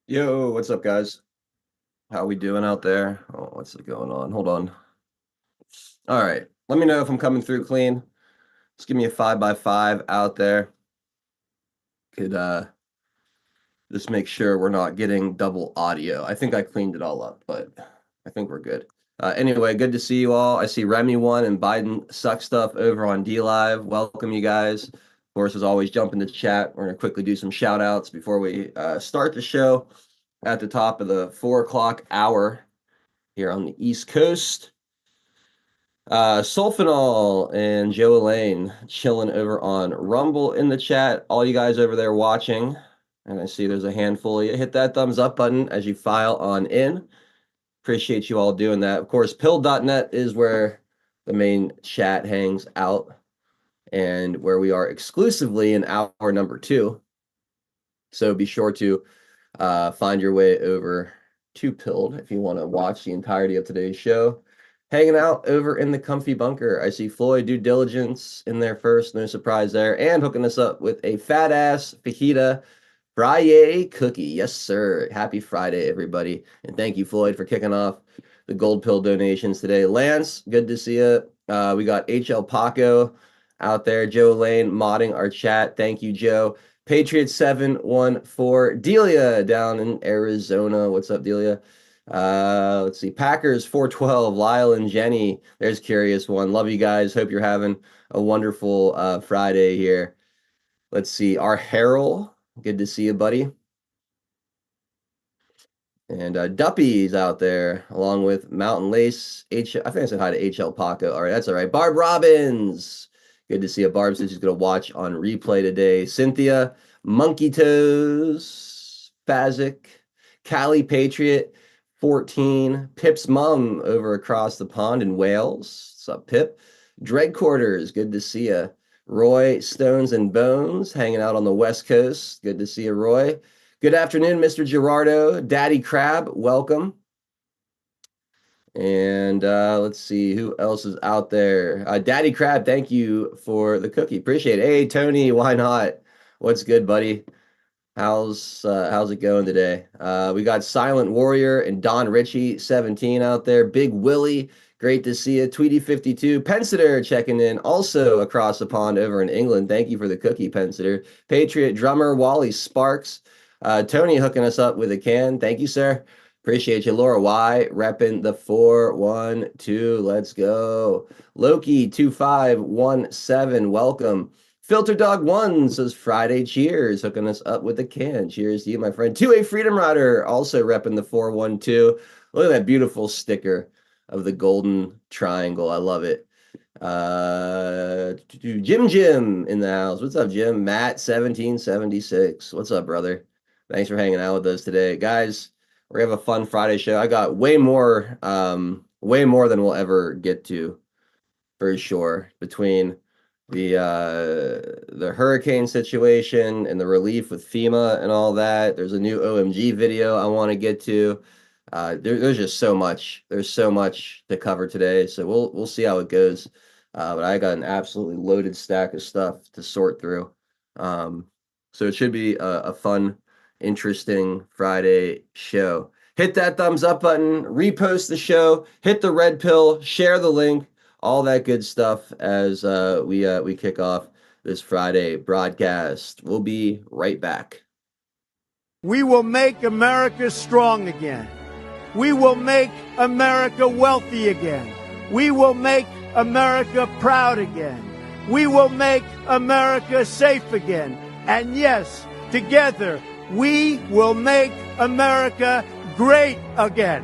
Yo, what's up, guys? How we doing out there? Oh, what's going on? Hold on. All right. Let me know if I'm coming through clean. Just give me a 5x5 out there. Could just make sure we're not getting double audio. I think I cleaned it all up, but I think we're good. Anyway, good to see you all. I see Remy won and Biden suck stuff over on D Live. Welcome, you guys. Of course, as always, jump in the chat. We're gonna quickly do some shout outs before we start the show at the top of the 4 o'clock hour here on the East Coast. Sulfanol and Joe Elaine chilling over on Rumble in the chat. All you guys over there watching, and I see there's a handful of you. Hit that thumbs up button as you file on in. Appreciate you all doing that. Of course, pill.net is where the main chat hangs out and where we are exclusively in hour number 2. So be sure to find your way over to Pilled if you want to watch the entirety of today's show. Hanging out over in the comfy bunker. I see Floyd Due Diligence in there first. No surprise there. And hooking us up with a fat ass fajita Friday cookie. Yes, sir. Happy Friday, everybody. And thank you, Floyd, for kicking off the gold pill donations today. Lance, good to see you. We got HL Paco out there. Joe Lane modding our chat. Thank you, Joe. Patriots 714. Delia down in Arizona. What's up, Delia? Let's see. Packers 412. Lyle and Jenny. There's Curious One. Love you guys. Hope you're having a wonderful Friday here. Let's see. Our Harold. Good to see you, buddy. And Duppy's out there, along with Mountain Lace. I think I said hi to HL Paco. All right, that's all right. Barb Robbins. Good to see you. Barb says she's going to watch on replay today. Cynthia, Monkey Toes, Fazic, Cali Patriot, 14. Pip's mom over across the pond in Wales. What's up, Pip? Dread Quarters, good to see you. Roy, Stones and Bones, hanging out on the West Coast. Good to see you, Roy. Good afternoon, Mr. Gerardo. Daddy Crab, welcome. And let's see who else is out there. Daddy Crab, thank you for the cookie. Appreciate it. Hey, Tony, why not? What's good, buddy? How's it going today? We got Silent Warrior and Don Ritchie 17 out there. Big Willie, great to see you. Tweety52, Pensitter checking in, also across the pond over in England. Thank you for the cookie, Pensitter. Patriot Drummer Wally Sparks. Tony hooking us up with a can. Thank you, sir. Appreciate you. Laura Y repping the 412. Let's go. Loki 2517. Welcome. Filter Dog 1 says Friday cheers, hooking us up with a can. Cheers to you, my friend. 2A Freedom Rider also repping the 412. Look at that beautiful sticker of the golden triangle. I love it. Jim in the house. What's up, Jim? Matt 1776. What's up, brother? Thanks for hanging out with us today, guys. We're gonna have a fun Friday show. I got way more than we'll ever get to, for sure, between the hurricane situation and the relief with FEMA and all that. There's a new OMG video I want to get to. There's just so much. There's so much to cover today, so we'll see how it goes. But I got an absolutely loaded stack of stuff to sort through. So it should be a fun, interesting Friday show. Hit that thumbs up button, repost the show, hit the red pill, share the link, all that good stuff as we kick off this Friday broadcast. We'll be right back. We will make America strong again. We will make America wealthy again. We will make America proud again. We will make America safe again. And yes, together, we will make America great again.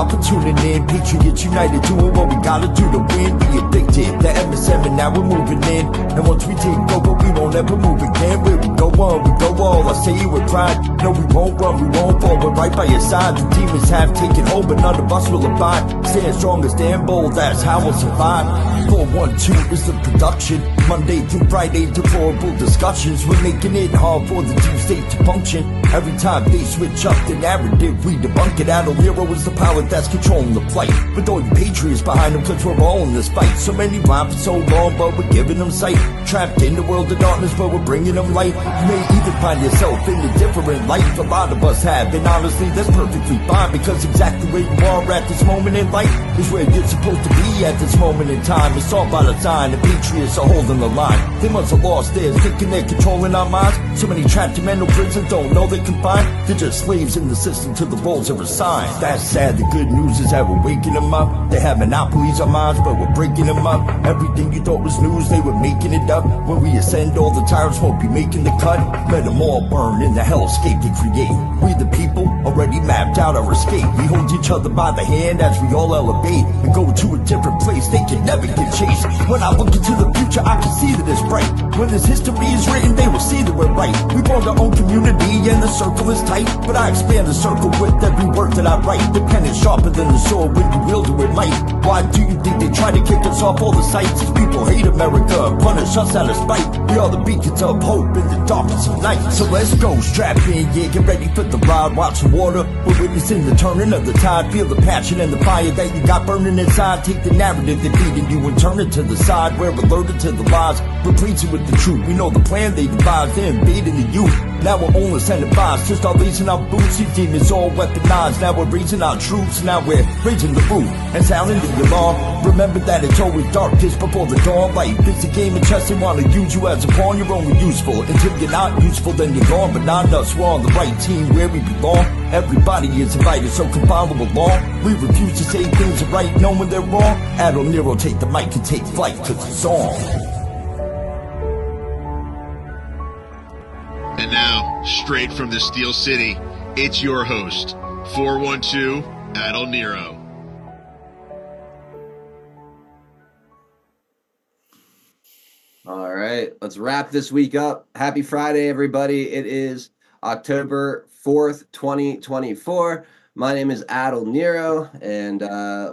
y'all for tuning in. Patriots united, doing what we gotta do to win. Be addicted to MS7, now we're moving in. And once we take over, we won't ever move again. Where we go on, we go all. I say it with pride. No, we won't run, we won't fall. We're right by your side. The demons have taken hold, but none of us will abide. Stand strong and stand bold, that's how we'll survive. 412 is the production. Monday through Friday, deplorable discussions. We're making it hard for the deep state to function. Every time they switch up the narrative, we debunk it. Adult Nero is the power that's controlling the flight. With all you patriots behind them, cause we're all in this fight. So many rhyme for so long, but we're giving them sight. Trapped in the world of darkness, but we're bringing them light. You may even find yourself in a different life. A lot of us have, and honestly, that's perfectly fine. Because exactly where you are at this moment in life is where you're supposed to be at this moment in time. It's all by design, the patriots are holding the line. They must have lost theirs, thinking they're controlling our minds. So many trapped in mental prisons don't know they're confined. They're just slaves in the system till the roles are assigned. That's sad, the good news is that we're waking them up. They have monopolies on minds, but we're breaking them up. Everything you thought was news, they were making it up. When we ascend, all the tyrants won't be making the cut. Let them all burn in the hellscape they create. We the people already mapped out our escape. We hold each other by the hand as we all elevate and go to a different place. They can never get chased. When I look into the future, I can see that it's bright. When this history is written, they will see that we're right. We formed our own community and the circle is tight. But I expand the circle with every word that I write. The pen is sharper than the sword when you wield it with might. Why do you think they try to kick us off all the sites? People hate America, punish us out of spite. We are the beacons of hope in the darkness of night. So let's go, strap in, yeah, get ready for the ride. Watch the water, we're witnessing the turning of the tide. Feel the passion and the fire that you got burning inside. Take the narrative they're feeding you and turn it to the side. We're alerted to the lies, we're preaching with the truth. We know the plan they devised, they're invading the youth. Now we're only sending vibes, just our lace in our boots. These demons all weaponized. Now we're raising our troops, now we're raising the roof and sounding the alarm. Remember that it's always darkest before the dawn. Life is a game of chess, they wanna use you as a pawn. You're only useful until you're not useful, then you're gone. But not us, we're on the right team where we belong. Everybody is invited, so come follow along. We refuse to say things are right, knowing they're wrong. Adult Nero, take the mic and take flight, cause it's on. And now, straight from the Steel City, it's your host, 412 Adult Nero. All right, let's wrap this week up. Happy Friday, everybody. It is October 4th, 2024. My name is Adult Nero, and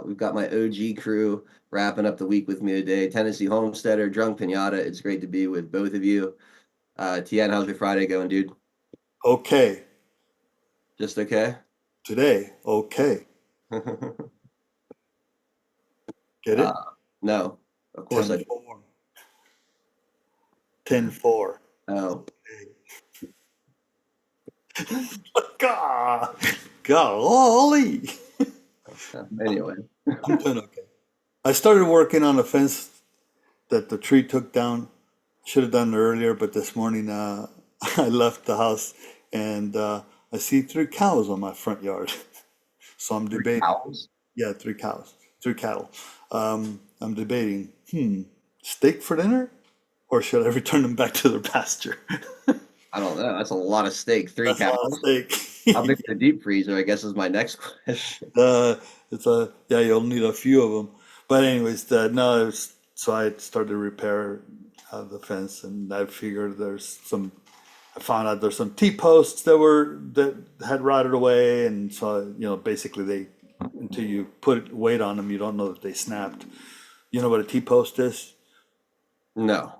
we've got my OG crew wrapping up the week with me today. Tennessee Homesteader, Drunk Pinata. It's great to be with both of you. Tien, how's your Friday going, dude? Okay. Just okay? Today, okay. Get it? No, of course I do. 10-4. Oh. God. Golly. Anyway. I'm doing okay. I started working on a fence that the tree took down. Should have done it earlier, but this morning I left the house and I see 3 cows on my front yard. So I'm debating. Cows? Yeah, 3 cows, 3 cattle. I'm debating, steak for dinner? Or should I return them back to their pasture? I don't know. That's a lot of steak. 3 That's a lot of cows. steak. How big's the deep freezer, I guess, is my next question. Yeah, you'll need a few of them. But anyways, so I started to repair the fence, and I figured I found out there's some T-posts that had rotted away, and so basically until you put weight on them, you don't know that they snapped. You know what a T-post is? No.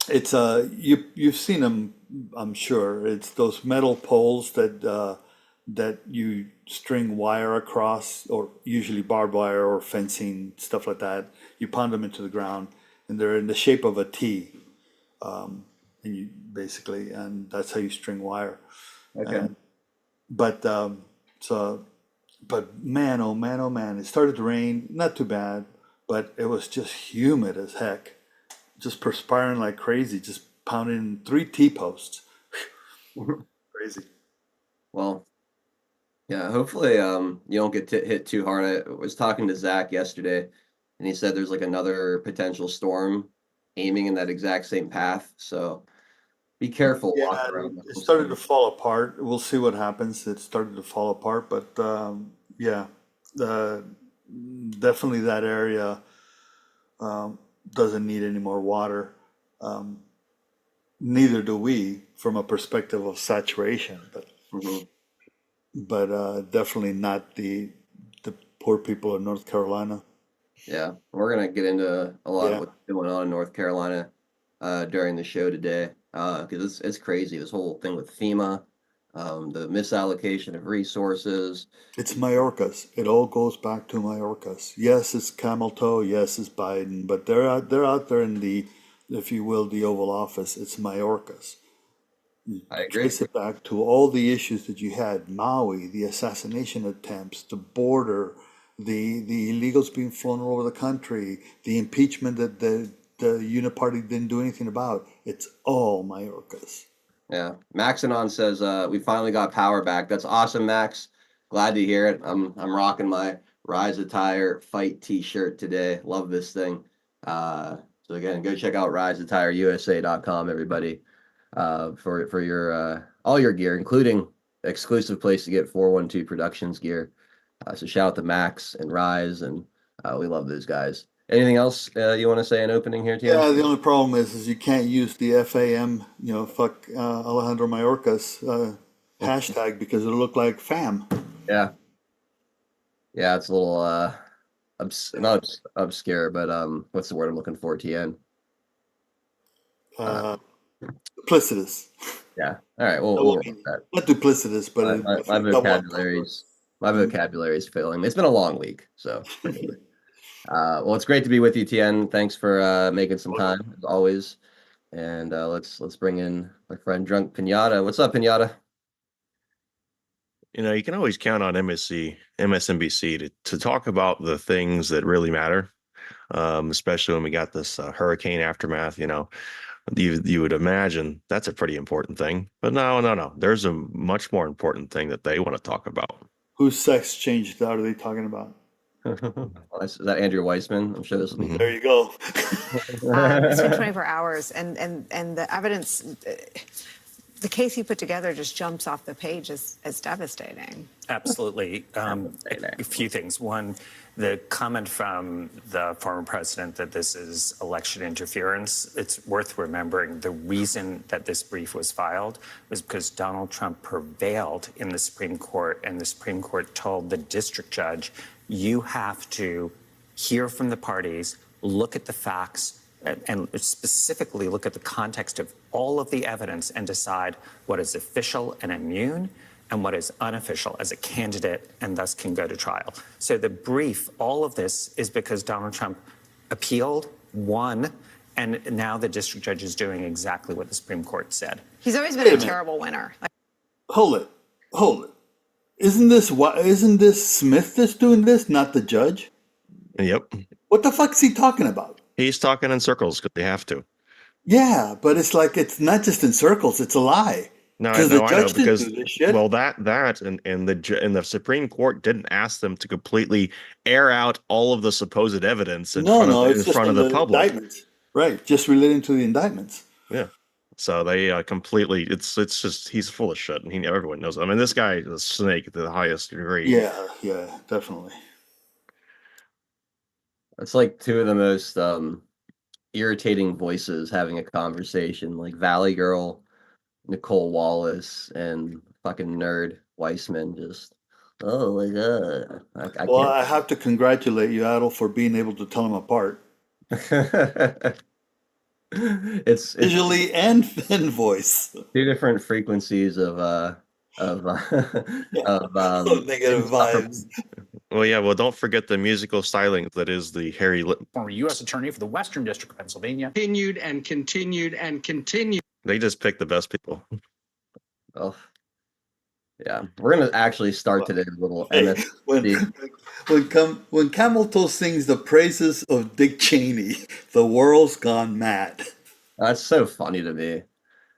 It's you've seen them, I'm sure. It's those metal poles that you string wire across, or usually barbed wire or fencing, stuff like that. You pound them into the ground, and they're in the shape of a T. And that's how you string wire. Okay. But man, oh man, oh man, it started to rain. Not too bad, but it was just humid as heck. Just perspiring like crazy, just pounding 3 T-posts. Crazy. Well, yeah, hopefully you don't get hit too hard. I was talking to Zach yesterday, and he said there's like another potential storm aiming in that exact same path. So Be careful Yeah, walking around it the started to city. fall apart. We'll see what happens. It started to fall apart, but yeah, uh, definitely that area um, doesn't need any more water. Um, Neither do we from a perspective of saturation, Mhm. but definitely not the poor people of North Carolina. Yeah, we're gonna get into a lot of Yeah, what's going on in North Carolina during the show today because it's crazy. This whole thing with FEMA, the misallocation of resources. it's Mayorkas. It all goes back to Mayorkas. Yes, it's Camel Toe. Yes, it's Biden, but they're out there in the, if you will, the Oval Office. It's Mayorkas. I agree. Trace it back to all the issues that you had: Maui, the assassination attempts, the border, the illegals being flown all over the country, the impeachment that the Uniparty didn't do anything about. It's all Mayorkas. Yeah, Maxenon says we finally got power back. That's awesome, Max. Glad to hear it. I'm rocking my Rise Attire Fight T-shirt today. Love this thing. So again, go check out riseattireusa.com, everybody, for your all your gear, including exclusive place to get 412 Productions gear. So shout out to Max and Rise, and we love those guys. Anything else you want to say in opening here, Tien? Yeah, the only problem is you can't use the FAM, fuck Alejandro Mayorkas hashtag because it'll look like fam. Yeah, yeah, it's a little not obscure, but what's the word I'm looking for? Tien. Uh, Uh, Duplicitous. yeah. All right, we'll Double work with meaning. that. Not duplicitous, but My, my, I my think double entendre. vocabulary is failing me. It's been a long week, so forgive me. Well, it's great to be with you, Tien. Thanks for making some time as always. And let's bring in my friend Drunk Pinata. What's up, Pinata? You can always count on MSNBC to talk about the things that really matter, especially when we got this hurricane aftermath. You would imagine that's a pretty important thing. But no, no, no. There's a much more important thing that they want to talk about. Whose sex change are they talking about? Is that Andrew Weissman? I'm sure this will be. There you go. It's been 24 hours, and the evidence, the case you put together just jumps off the page as devastating. Absolutely. A few things. One, the comment from the former president that this is election interference. It's worth remembering the reason that this brief was filed was because Donald Trump prevailed in the Supreme Court, and the Supreme Court told the district judge, you have to hear from the parties, look at the facts, and specifically look at the context of all of the evidence and decide what is official and immune and what is unofficial as a candidate and thus can go to trial. So the brief, all of this is because Donald Trump appealed, won, and now the district judge is doing exactly what the Supreme Court said. He's always been a terrible winner. Hold it. Isn't this Smith that's doing this, not the judge? Yep. What the fuck is he talking about? He's talking in circles because they have to. Yeah, but it's like it's not just in circles; it's a lie. No, Because no, the I know judge didn't because do this shit. well, and the Supreme Court didn't ask them to completely air out all of the supposed evidence in It's just front on of the public. indictments, right? Just relating to the indictments. Yeah. So they completely. It's just he's full of shit, and everyone knows. I mean, this guy is a snake at the highest degree. Yeah, definitely. It's like two of the most irritating voices having a conversation, like Valley Girl, Nicole Wallace, and fucking nerd Weissman. Just oh my god, I Well, can't. I have to congratulate you, Adel, for being able to tell them apart It's visually and in voice. two different frequencies of of of Negative vibes. Well, yeah. Well, don't forget the musical styling that is the Harry. Former U.S. Attorney for the Western District of Pennsylvania. Continued and continued and continued. They just pick the best people. Oh, yeah. We're gonna actually start today with a little Hey, MSD. when Camel Toe sings the praises of Dick Cheney, the world's gone mad. That's so funny to me.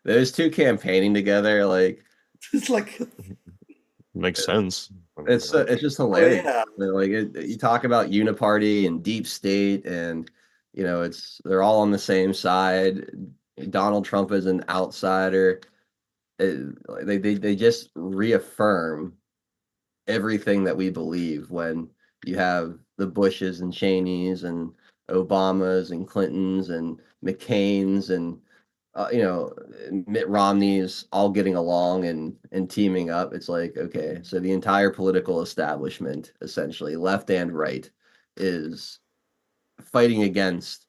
Those two campaigning together, like It's like, Makes sense. it's just hilarious. yeah. Like you talk about uniparty and deep state, and they're all on the same side. Donald Trump is an outsider. They just reaffirm everything that we believe when you have the Bushes and Cheneys and Obamas and Clintons and McCain's and Mitt Romney's all getting along and teaming up. It's like, okay, so the entire political establishment, essentially, left and right, is fighting against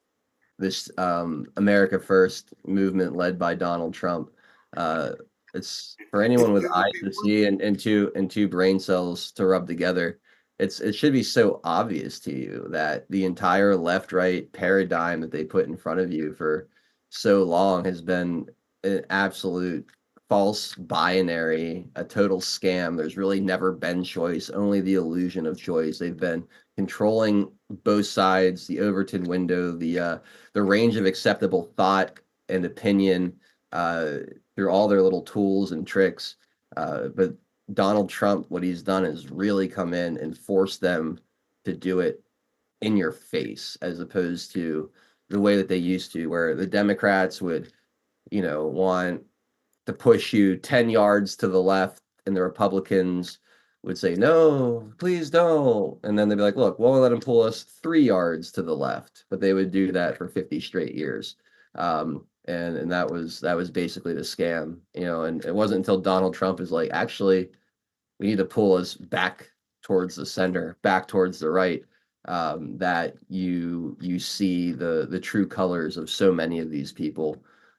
this America First movement led by Donald Trump. Uh, it's for anyone with eyes to see and two brain cells to rub together. It should be so obvious to you that the entire left-right paradigm that they put in front of you for so long has been an absolute false binary, a total scam. There's really never been choice, only the illusion of choice. They've been controlling both sides, the Overton window, the range of acceptable thought and opinion uh, through all their little tools and tricks. But Donald Trump, what he's done is really come in and force them to do it in your face, as opposed to the way that they used to, where the Democrats would, want to push you 10 yards to the left, and the Republicans would say, no, please don't. And then they'd be like, look, we'll let him pull us 3 yards to the left. But they would do that for 50 straight years. And that was basically the scam, and it wasn't until Donald Trump is like, actually, we need to pull us back towards the center, back towards the right, that you see the true colors of so many of these people.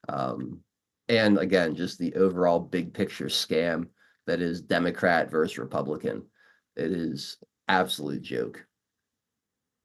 Um, and again, just the overall big picture scam that is Democrat versus Republican. It is absolute joke.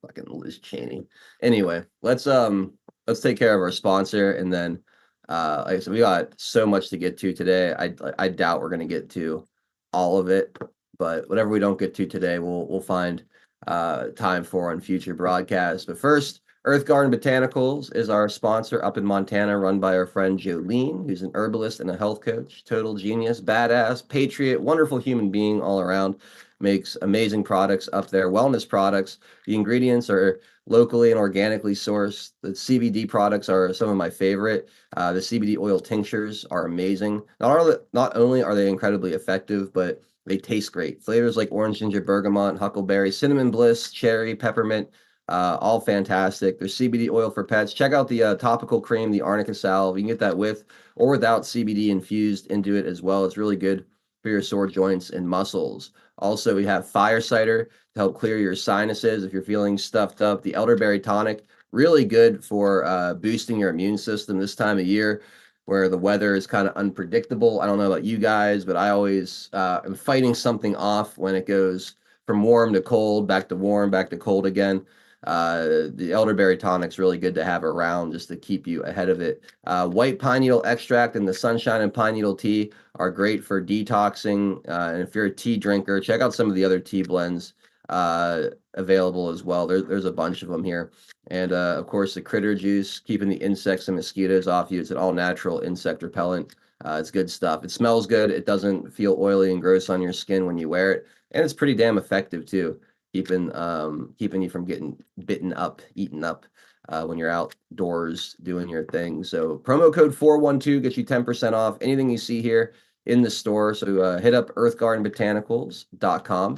Fucking Liz Cheney. Anyway, let's take care of our sponsor, and then like I said, we got so much to get to today. I doubt we're gonna get to all of it, but whatever we don't get to today, we'll find time for on future broadcasts. But first, Earth Garden Botanicals is our sponsor up in Montana, run by our friend Jolene, who's an herbalist and a health coach. Total genius, badass, patriot, wonderful human being all around. Makes amazing products up there, wellness products. The ingredients are locally and organically sourced. The CBD products are some of my favorite. The CBD oil tinctures are amazing. Not only are they incredibly effective, but they taste great. Flavors like orange ginger, bergamot, huckleberry, cinnamon bliss, cherry, peppermint, all fantastic. There's CBD oil for pets. Check out the topical cream, the arnica salve. You can get that with or without CBD infused into it as well. It's really good for your sore joints and muscles. Also, we have fire cider to help clear your sinuses if you're feeling stuffed up. The elderberry tonic, really good for boosting your immune system this time of year where the weather is kind of unpredictable. I don't know about you guys, but I always am fighting something off when it goes from warm to cold, back to warm, back to cold again. The elderberry tonic's really good to have around just to keep you ahead of it. White pine needle extract and the sunshine and pine needle tea are great for detoxing. And if you're a tea drinker, check out some of the other tea blends available as well. There's a bunch of them here. And of course, the critter juice, keeping the insects and mosquitoes off you. It's an all natural insect repellent. It's good stuff. It smells good. It doesn't feel oily and gross on your skin when you wear it. And it's pretty damn effective too, keeping you from getting bitten up, eaten up when you're outdoors doing your thing. So promo code 412 gets you 10% off anything you see here in the store. So hit up earthgardenbotanicals.com,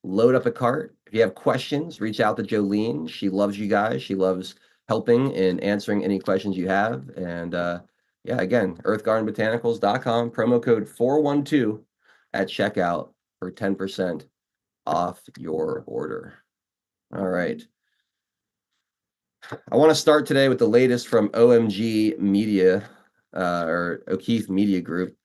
load up a cart. If you have questions, reach out to Jolene. She loves you guys. She loves helping and answering any questions you have. And yeah, again, earthgardenbotanicals.com, promo code 412 at checkout for 10% off your order. All right. I want to start today with the latest from OMG Media, or O'Keefe Media Group.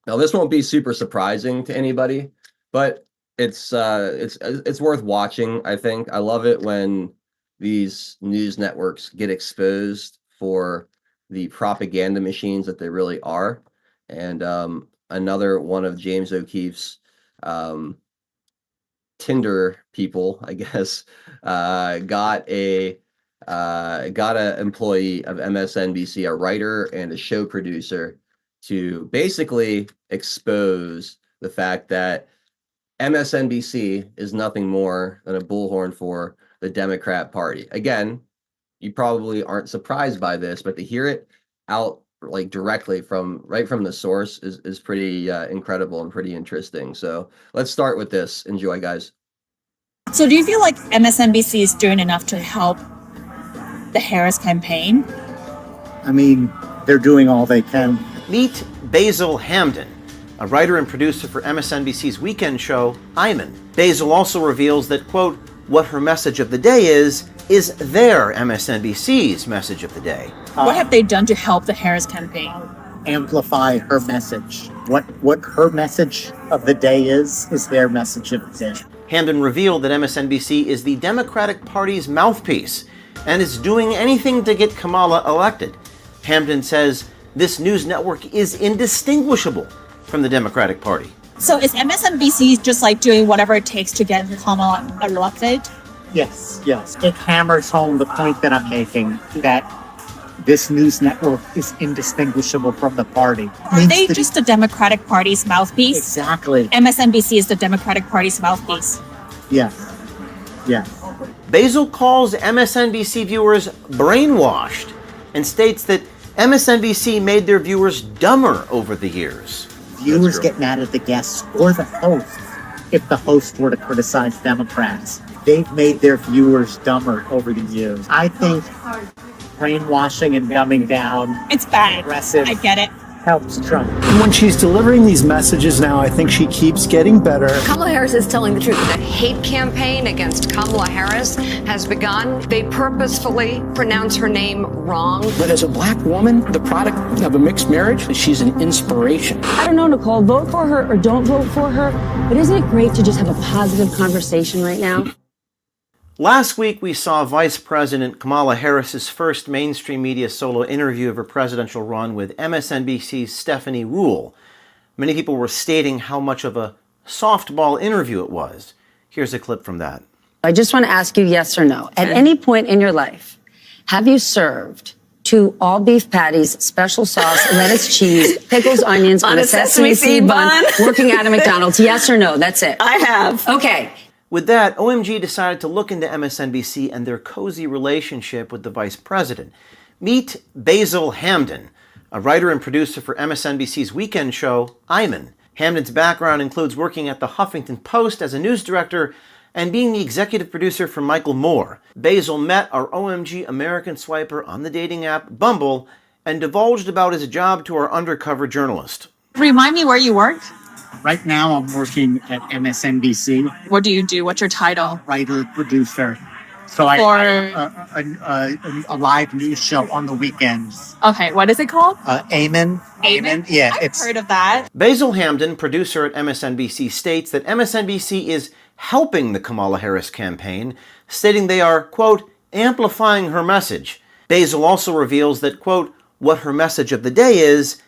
Now, this won't be super surprising to anybody, but it's worth watching. I think I love it when these news networks get exposed for the propaganda machines that they really are. And another one of James O'Keefe's Tinder people, I guess, got a employee of MSNBC, a writer and a show producer, to basically expose the fact that MSNBC is nothing more than a bullhorn for the Democrat Party. Again, you probably aren't surprised by this, but to hear it out like directly from right from the source is pretty incredible and pretty interesting. So let's start with this. Enjoy, guys. So do you feel like MSNBC is doing enough to help the Harris campaign? I mean, they're doing all they can. Meet Basil Hamden, a writer and producer for MSNBC's weekend show, Iman. Basil also reveals that, quote, what her message of the day is their MSNBC's message of the day. What have they done to help the Harris campaign? Amplify her message. What her message of the day is their message of the day. Hamden revealed that MSNBC is the Democratic Party's mouthpiece and is doing anything to get Kamala elected. Hamden says this news network is indistinguishable from the Democratic Party. So is MSNBC just like doing whatever it takes to get Kamala elected? Yes. It hammers home the point that I'm making, that this news network is indistinguishable from the party. Are they just the Democratic Party's mouthpiece? Exactly. MSNBC is the Democratic Party's mouthpiece. Yes. Basil calls MSNBC viewers brainwashed and states that MSNBC made their viewers dumber over the years. Viewers get mad at the guests or the hosts if the hosts were to criticize Democrats. They've made their viewers dumber over the years. I think brainwashing and dumbing down, It's bad. aggressive, I get it. helps Trump. When she's delivering these messages now, I think she keeps getting better. Kamala Harris is telling the truth. The hate campaign against Kamala Harris has begun. They purposefully pronounce her name wrong. But as a black woman, the product of a mixed marriage, she's an inspiration. I don't know, Nicole, vote for her or don't vote for her, but isn't it great to just have a positive conversation right now? Last week, we saw Vice President Kamala Harris's first mainstream media solo interview of her presidential run with MSNBC's Stephanie Ruhle. Many people were stating how much of a softball interview it was. Here's a clip from that. I just want to ask you yes or no. At any point in your life, have you served 2 all beef patties, special sauce, lettuce, cheese, pickles, onions on a sesame seed bun, working at a McDonald's? Yes or no? That's it. I have. Okay. With that, OMG decided to look into MSNBC and their cozy relationship with the vice president. Meet Basil Hamden, a writer and producer for MSNBC's weekend show, Iman. Hamden's background includes working at the Huffington Post as a news director and being the executive producer for Michael Moore. Basil met our OMG American swiper on the dating app Bumble and divulged about his job to our undercover journalist. Remind me where you work. Right now, I'm working at MSNBC. What do you do? What's your title? Writer, producer. So I a live news show on the weekends. Okay, what is it called? Amen. Yeah, I've heard of that. Basil Hamden, producer at MSNBC, states that MSNBC is helping the Kamala Harris campaign, stating they are, quote, amplifying her message. Basil also reveals that, quote, what her message of the day is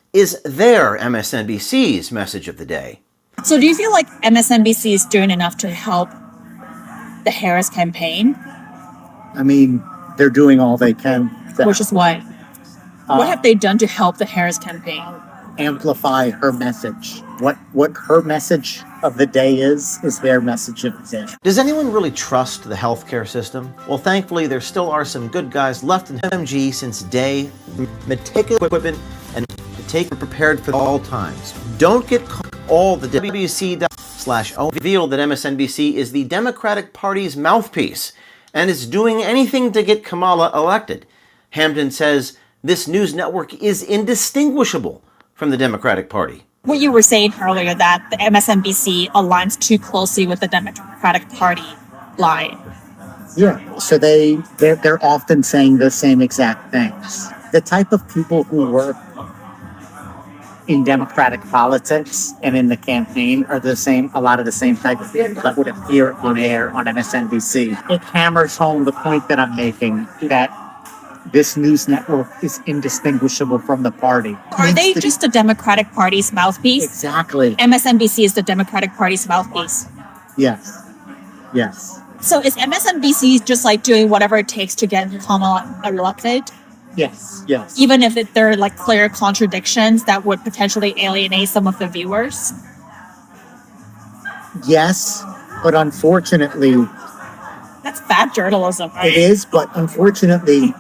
their MSNBC's message of the day. So do you feel like MSNBC is doing enough to help the Harris campaign? I mean, they're doing all they can. Which is what? What have they done to help the Harris campaign? Amplify her message. What her message of the day is their message of the day. Does anyone really trust the healthcare system? Well, thankfully, there still are some good guys left in MG since day, meticulous equipment, and take prepared for all times. Don't get caught. All the WC./O revealed that MSNBC is the Democratic Party's mouthpiece and is doing anything to get Kamala elected. Hamden says this news network is indistinguishable from the Democratic Party. What you were saying earlier, that the MSNBC aligns too closely with the Democratic Party line. Yeah, so they're often saying the same exact things. The type of people who work in Democratic politics and in the campaign are a lot of the same type of people that would appear on air on MSNBC. It hammers home the point that I'm making, that this news network is indistinguishable from the party. Are they just the Democratic Party's mouthpiece? Exactly. MSNBC is the Democratic Party's mouthpiece. Yes. So is MSNBC just like doing whatever it takes to get Kamala elected? Yes. Even if there are like clear contradictions that would potentially alienate some of the viewers? Yes, but unfortunately... That's bad journalism, right? It is, but unfortunately,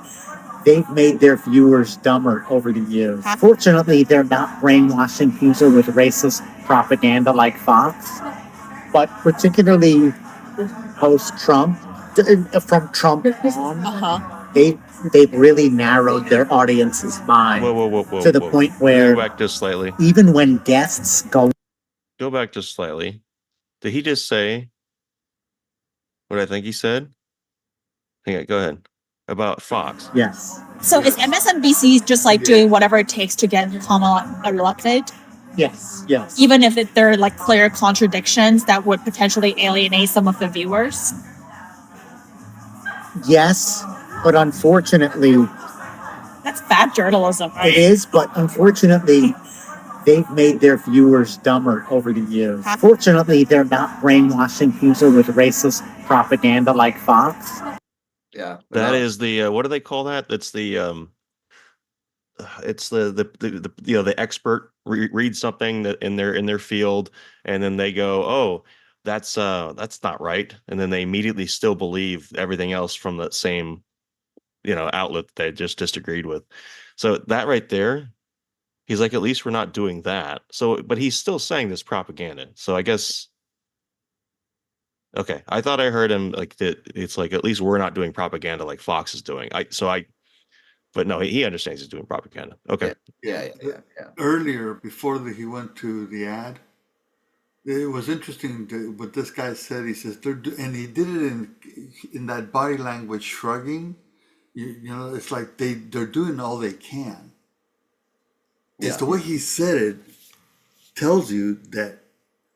they've made their viewers dumber over the years. Fortunately, they're not brainwashing people with racist propaganda like Fox, but particularly post-Trump, from Trump on, they've really narrowed their audience's mind to the point where Go back just slightly. even when guests Go back just slightly. Did he just say what I think he said? Hang on, go ahead. About Fox. Yes. So is MSNBC just like doing whatever it takes to get Kamala elected? Yes. Yes. Even if there are like clear contradictions that would potentially alienate some of the viewers? Yes, but unfortunately, That's bad journalism, right? it is, but unfortunately, they've made their viewers dumber over the years. Fortunately, they're not brainwashing people with racist propaganda like Fox. Yeah. That is the what do they call that? It's the it's the you know the expert reads something that in their field, and then they go, oh, that's not right, and then they immediately still believe everything else from the same outlet that they just disagreed with. So that right there, he's like, at least we're not doing that. So, but he's still saying this propaganda. So I guess. Okay, I thought I heard him like that. It's like at least we're not doing propaganda like Fox is doing. But no, he understands he's doing propaganda. Okay. Yeah. Earlier, before he went to the ad, it was interesting what this guy said. He says and he did it in that body language shrugging. You know, it's like they're doing all they can. It's the way he said it tells you that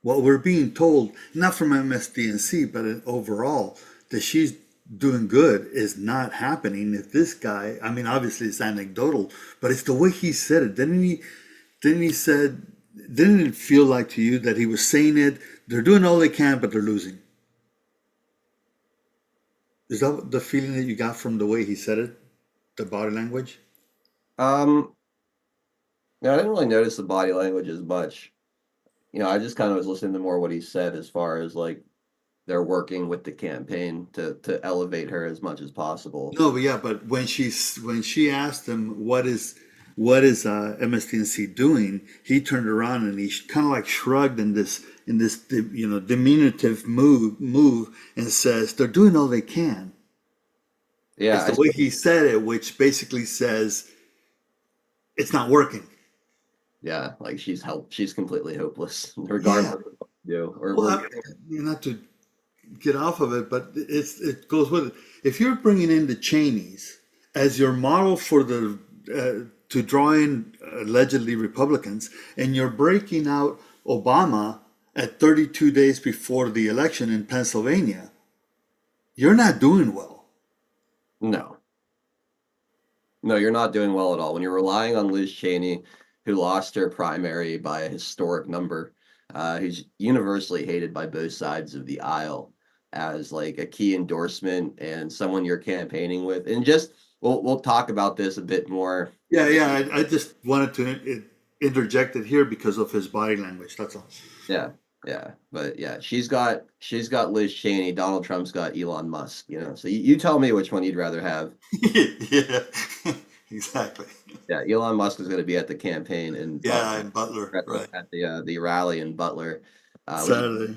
what we're being told, not from MSDNC, but overall, that she's doing good is not happening. If this guy, I mean, obviously it's anecdotal, but it's the way he said it. Didn't it feel like to you that he was saying it, they're doing all they can, but they're losing? Is that the feeling that you got from the way he said it, the body language? No, I didn't really notice the body language as much. I just kind of was listening to more what he said as far as like they're working with the campaign to elevate her as much as possible. No, but when she asked him what is MSDNC doing, he turned around and he kind of like shrugged in this diminutive move and says they're doing all they can. Yeah, it's the way he said it, which basically says it's not working. Yeah, like she's completely hopeless, regardless of what you do. Not to get off of it, but it goes with it. If you're bringing in the Cheneys as your model for to draw in allegedly Republicans, and you're breaking out Obama at 32 days before the election in Pennsylvania, you're not doing well. No, you're not doing well at all. When you're relying on Liz Cheney, who lost her primary by a historic number, who's universally hated by both sides of the aisle, as like a key endorsement and someone you're campaigning with. And just we'll talk about this a bit more. Yeah. I just wanted to interject it here because of his body language. That's all. Yeah. But yeah, she's got Liz Cheney. Donald Trump's got Elon Musk. So you tell me which one you'd rather have. Yeah, exactly. Yeah, Elon Musk is going to be at the campaign in Butler, right? At the rally in Butler Saturday.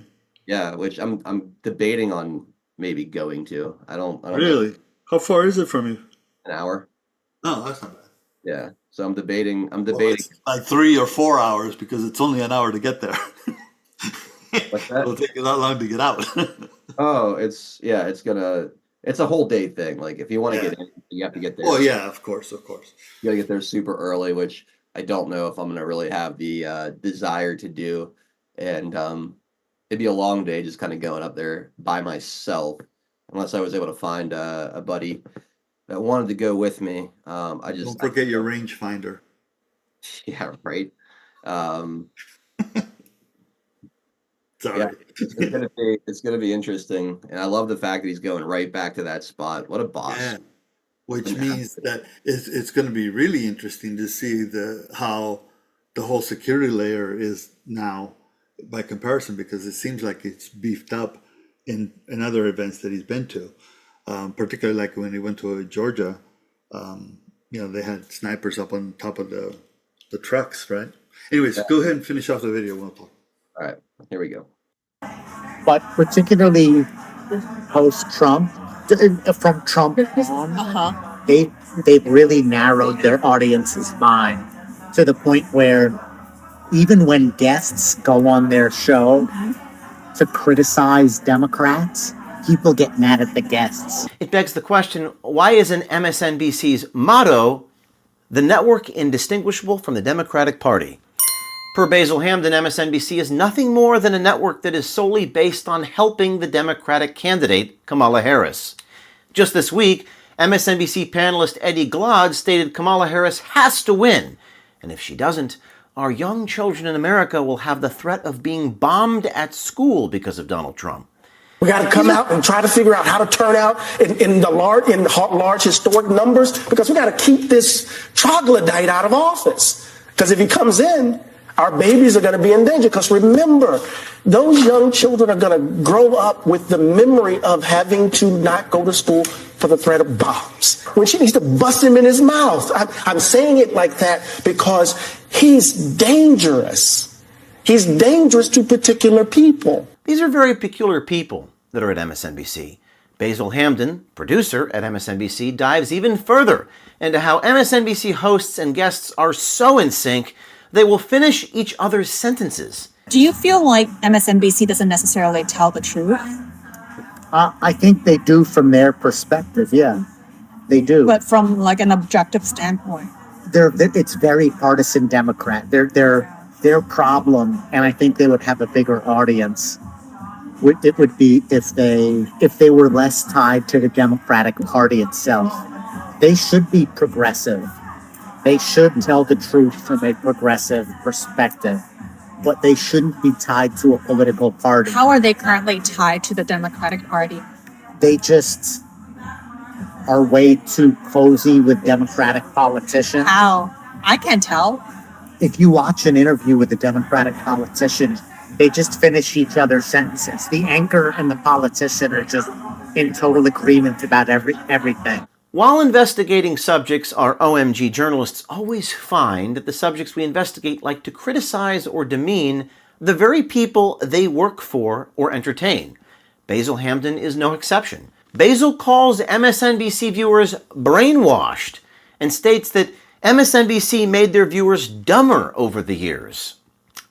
Which I'm debating on maybe going to. I don't really know. How far is it from you? An hour. Oh, that's not bad. Yeah, so I'm debating. Well, it's like 3 or 4 hours because it's only an hour to get there. What's that? It'll take you that long to get out. Oh, it's a whole day thing. Like if you want to get in, you have to get there. Oh yeah, of course. You gotta get there super early, which I don't know if I'm gonna really have the desire to do. And it'd be a long day just kind of going up there by myself, unless I was able to find a buddy that wanted to go with me. Don't forget your rangefinder. Yeah, right. Sorry. Yeah, it's gonna be interesting, and I love the fact that he's going right back to that spot. What a boss! Yeah. Which means that it's going to be really interesting to see how the whole security layer is now by comparison, because it seems like it's beefed up in other events that he's been to, particularly like when he went to Georgia. they had snipers up on top of the trucks, right? Anyways, go ahead and finish off the video. All right, here we go. But particularly post-Trump, from Trump on, they've really narrowed their audience's mind to the point where even when guests go on their show to criticize Democrats, people get mad at the guests. It begs the question, why isn't MSNBC's motto, "The network indistinguishable from the Democratic Party"? Per Basil Hamden, MSNBC is nothing more than a network that is solely based on helping the Democratic candidate, Kamala Harris. Just this week, MSNBC panelist Eddie Glaude stated Kamala Harris has to win, and if she doesn't, our young children in America will have the threat of being bombed at school because of Donald Trump. We got to come out and try to figure out how to turn out in large historic numbers, because we got to keep this troglodyte out of office. Because if he comes in, our babies are going to be in danger. Because remember, those young children are going to grow up with the memory of having to not go to school for the threat of bombs. When she needs to bust him in his mouth. I'm saying it like that because he's dangerous. He's dangerous to particular people. These are very peculiar people that are at MSNBC. Basil Hamden, producer at MSNBC, dives even further into how MSNBC hosts and guests are so in sync they will finish each other's sentences. Do you feel like MSNBC doesn't necessarily tell the truth? I think they do from their perspective, yeah. They do. But from like an objective standpoint? It's very partisan Democrat. Their problem, and I think they would have a bigger audience, it would be if they were less tied to the Democratic Party itself. They should be progressive. They should tell the truth from a progressive perspective, but they shouldn't be tied to a political party. How are they currently tied to the Democratic Party? They just are way too cozy with Democratic politicians. How? I can't tell. If you watch an interview with a Democratic politician, they just finish each other's sentences. The anchor and the politician are just in total agreement about everything. While investigating subjects, our OMG journalists always find that the subjects we investigate like to criticize or demean the very people they work for or entertain. Basil Hamden is no exception. Basil calls MSNBC viewers brainwashed and states that MSNBC made their viewers dumber over the years.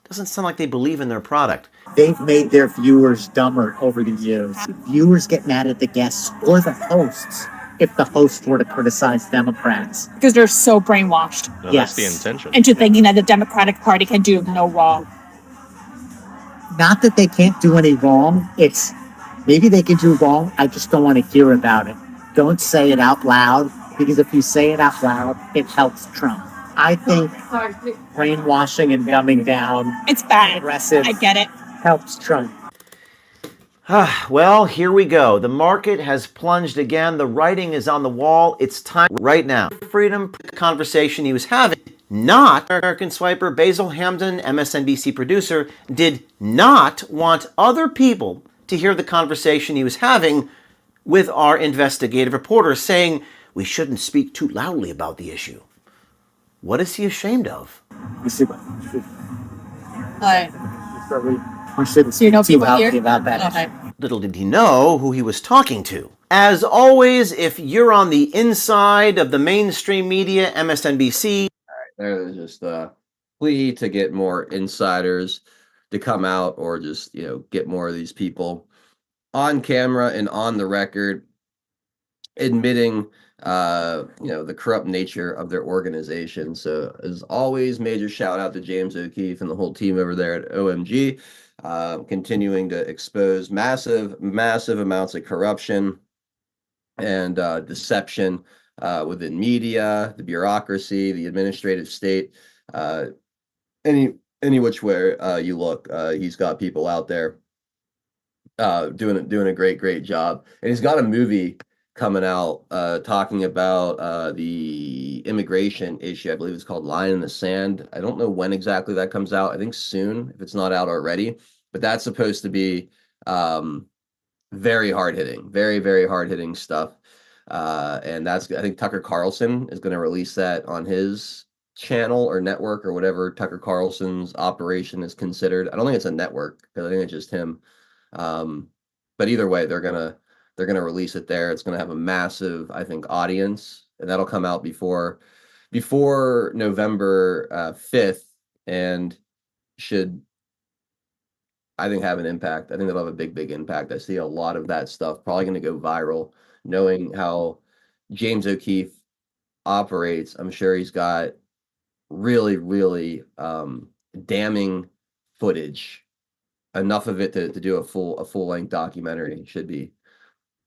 Doesn't sound like they believe in their product. They've made their viewers dumber over the years. Viewers get mad at the guests or the hosts if the hosts were to criticize Democrats. Because they're so brainwashed. No, Yes. that's the intention. Into thinking that the Democratic Party can do no wrong. Not that they can't do any wrong. It's maybe they can do wrong. I just don't want to hear about it. Don't say it out loud, because if you say it out loud, it helps Trump. I think brainwashing and dumbing down, It's bad. aggressive, I get it. helps Trump. Well, here we go. The market has plunged again. The writing is on the wall. It's time right now. Freedom conversation he was having. Not American swiper Basil Hamden, MSNBC producer, did not want other people to hear the conversation he was having with our investigative reporter, saying we shouldn't speak too loudly about the issue. What is he ashamed of? You see, we shouldn't So you know speak too people loudly here? about that. Okay. Little did he know who he was talking to. As always, if you're on the inside of the mainstream media, MSNBC. There's just a plea to get more insiders to come out, or just, get more of these people on camera and on the record admitting, the corrupt nature of their organization. So as always, major shout out to James O'Keefe and the whole team over there at OMG, continuing to expose massive amounts of corruption and deception within media, the bureaucracy, the administrative state, any which way you look. He's got people out there doing a great job, and he's got a movie coming out talking about the immigration issue. I believe it's called Line in the Sand. I don't know when exactly that comes out. I think soon, if it's not out already. But that's supposed to be very hard hitting, very hard hitting stuff. And that's I think Tucker Carlson is going to release that on his channel or network or whatever Tucker Carlson's operation is considered. I don't think it's a network because I think it's just him. Um, but either way, they're gonna release it there. It's gonna have a massive, I think, audience, and that'll come out before November 5th, and should I think have an impact. I think that'll have a big impact. I see a lot of that stuff probably going to go viral, knowing how James O'Keefe operates. I'm sure he's got really damning footage, enough of it to do a full length documentary. Should be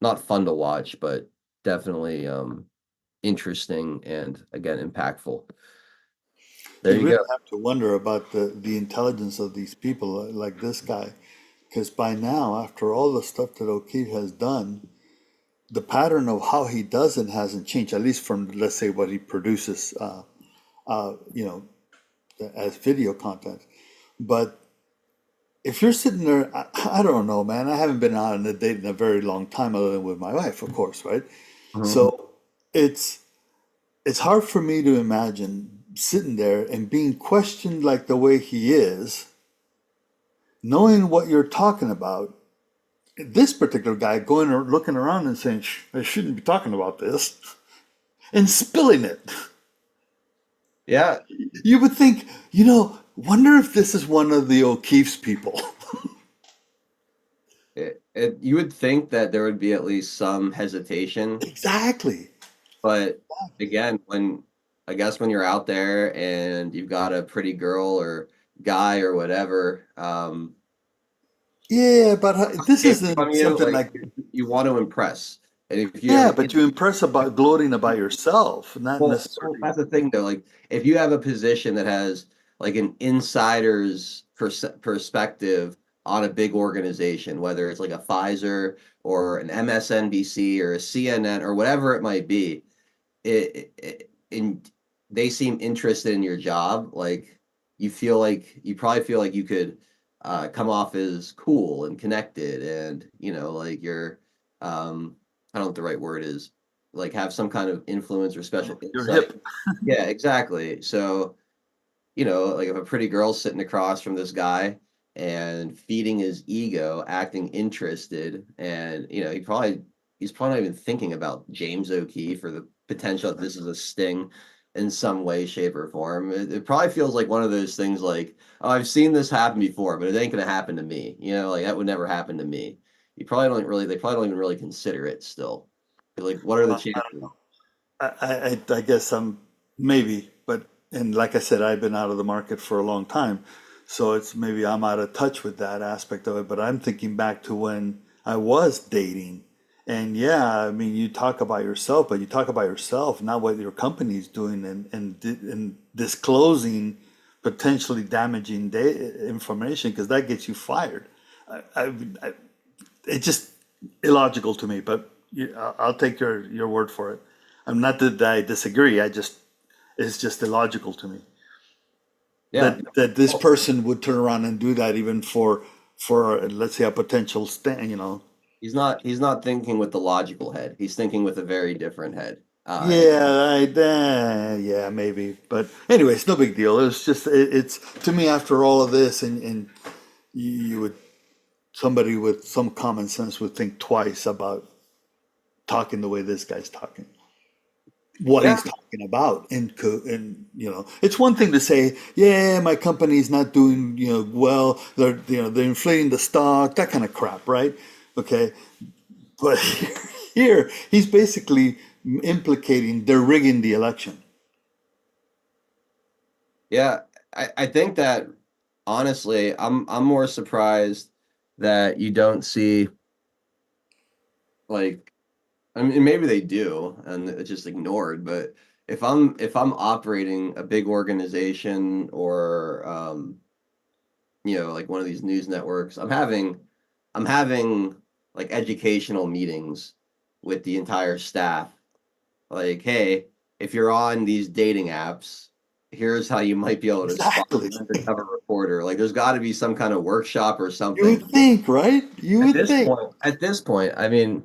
not fun to watch, but definitely interesting and again impactful. There You you really go. have to wonder about the intelligence of these people like this guy, because by now, after all the stuff that O'Keefe has done, the pattern of how he does it hasn't changed, at least from, let's say, what he produces, you know, as video content. But if you're sitting there, I don't know, man. I haven't been out on a date in a very long time, other than with my wife, of course, right? So it's hard for me to imagine sitting there and being questioned like the way he is, knowing what you're talking about. This particular guy going or looking around and saying, I shouldn't be talking about this, and spilling it. Yeah. You would think, wonder if this is one of the O'Keefe's people. You would think that there would be at least some hesitation. Exactly. But again, I guess when you're out there and you've got a pretty girl or guy or whatever, Yeah, but this from isn't you, something like like, you want to impress. And if you yeah, have but you impress about gloating about yourself, not well, necessarily. that's the thing though. Like, if you have a position that has like an insider's perspective on a big organization, whether it's like a Pfizer or an MSNBC or a CNN or whatever it might be, and they seem interested in your job, like you probably feel like you could come off as cool and connected, and like you're I don't know what the right word is, like have some kind of influence or special You're insight. hip. Yeah, exactly. So like if a pretty girl's sitting across from this guy and feeding his ego, acting interested, and he's probably not even thinking about James O'Keefe or the potential that this is a sting in some way, shape, or form. It probably feels like one of those things like, oh, I've seen this happen before, but it ain't gonna happen to me. Like that would never happen to me. They probably don't even really consider it still. Like, what are the chances? I guess I'm maybe, but and like I said, I've been out of the market for a long time, so it's maybe I'm out of touch with that aspect of it. But I'm thinking back to when I was dating, and yeah, I mean, you talk about yourself, but you talk about yourself, not what your company's doing, and disclosing potentially damaging information because that gets you fired. I it's just illogical to me, but I'll take your word for it. I'm not that I disagree. It's just illogical to me Yeah. that this person would turn around and do that even for let's say a potential stand. He's not thinking with the logical head. He's thinking with a very different head. Yeah, maybe, but anyway, it's no big deal. It's just it's to me after all of this, and you would somebody with some common sense would think twice about talking the way this guy's talking. What he's talking about, and it's one thing to say, yeah, my company's not doing well, they're inflating the stock, that kind of crap, right? Okay, but here he's basically implicating they're rigging the election. Yeah, I think that honestly, I'm more surprised that you don't see, like, I mean, maybe they do and it's just ignored, but if I'm operating a big organization or like one of these news networks, I'm having like educational meetings with the entire staff. Like, hey, if you're on these dating apps, here's how you might be able to spot Exactly. an undercover reporter. Like, there's got to be some kind of workshop or You something. would think, right? You At would this think. point, at this point, I mean,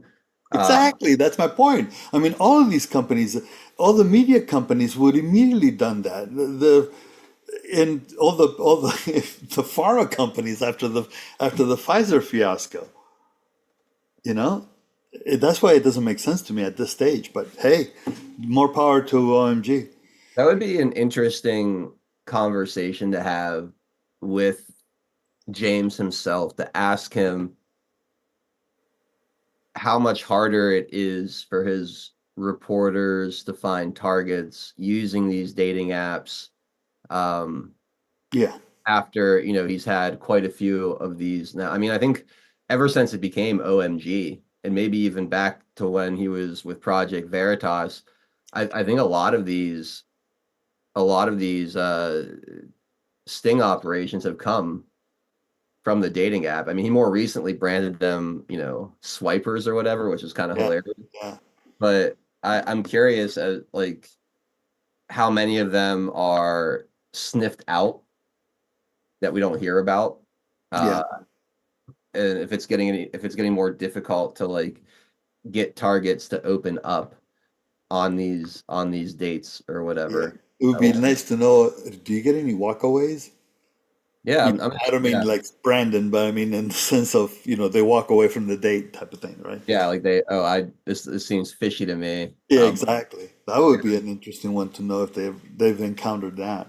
Exactly. That's my point. I mean, all of these companies, all the media companies would immediately done that. And all the the pharma companies after the Pfizer fiasco. You know, that's why it doesn't make sense to me at this stage. But hey, more power to OMG. That would be an interesting conversation to have with James himself, to ask him how much harder it is for his reporters to find targets using these dating apps. Um, Yeah. After, he's had quite a few of these now. I mean, I think ever since it became OMG, and maybe even back to when he was with Project Veritas, I think a lot of these sting operations have come from the dating app. I mean, he more recently branded them, swipers or whatever, which is kind of Yeah. hilarious. Yeah. But I'm curious, like, how many of them are sniffed out that we don't hear about, Yeah. and if it's getting more difficult to like get targets to open up on these dates or Yeah. whatever. It would be So, nice to know. Do you get any walkaways? yeah, You know, I don't mean yeah. like Brandon, but I mean in the sense of they walk away from the date type of thing, right? Yeah, like this seems fishy to me. Yeah, exactly. That would be an interesting one to know if they've encountered that,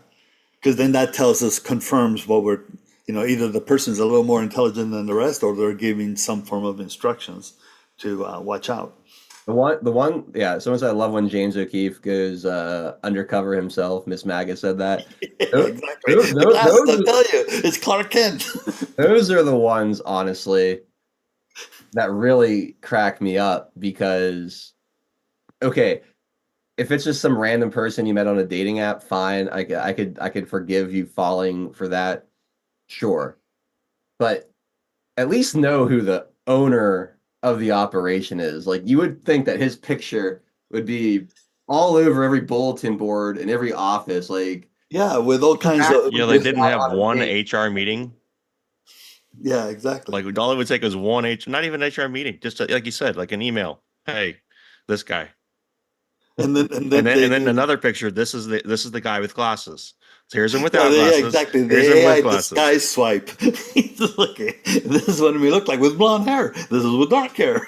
because then that tells us, confirms what we're, either the person's a little more intelligent than the rest, or they're giving some form of instructions to watch out. The one, yeah. Someone said, "I love when James O'Keefe goes undercover himself." Miss Maga said that. Tho- Exactly. tho- The tho- glasses, I'll Those, tell you, it's Clark Kent. those are the ones, honestly, that really crack me up because, okay, if it's just some random person you met on a dating app, fine. I could forgive you falling for that, sure. But at least know who the owner of the operation is. Like, you would think that his picture would be all over every bulletin board in every office. Like, Yeah, with all kinds of. Yeah, they goes didn't out have on a one date. HR meeting. Yeah, exactly. Like all it would take was one not even HR meeting, just like you said, like an email. Hey, this guy. And then And then they and then another picture. This is the guy with glasses. So here's him yeah, without glasses. exactly. Here's The him with AI glasses. disguise swipe. He's just looking. This is what we look like with blonde hair. This is with dark hair.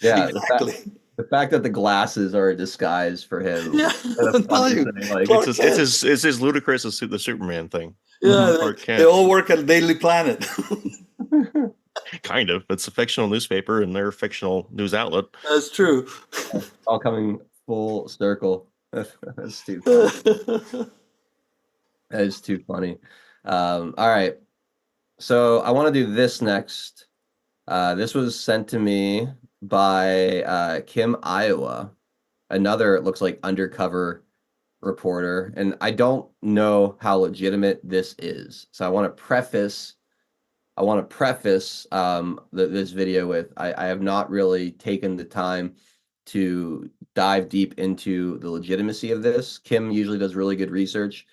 Yeah, Exactly. the fact that the glasses are a disguise for him. Yeah, What a I'm funny telling you, thing. Like, It's Clark his, it's Kent. his, it's his ludicrous the Superman thing. Yeah, Clark they Kent. all work at Daily Planet. Kind of. It's a fictional newspaper and they're a fictional news outlet. That's true. all coming full circle. That's too funny. That is too funny. All right. So I want to do this next. This was sent to me by Kim Iowa, another, it looks like, undercover reporter. And I don't know how legitimate this is. So I want to preface this video with, I have not really taken the time to dive deep into the legitimacy of this. Kim usually does really good research,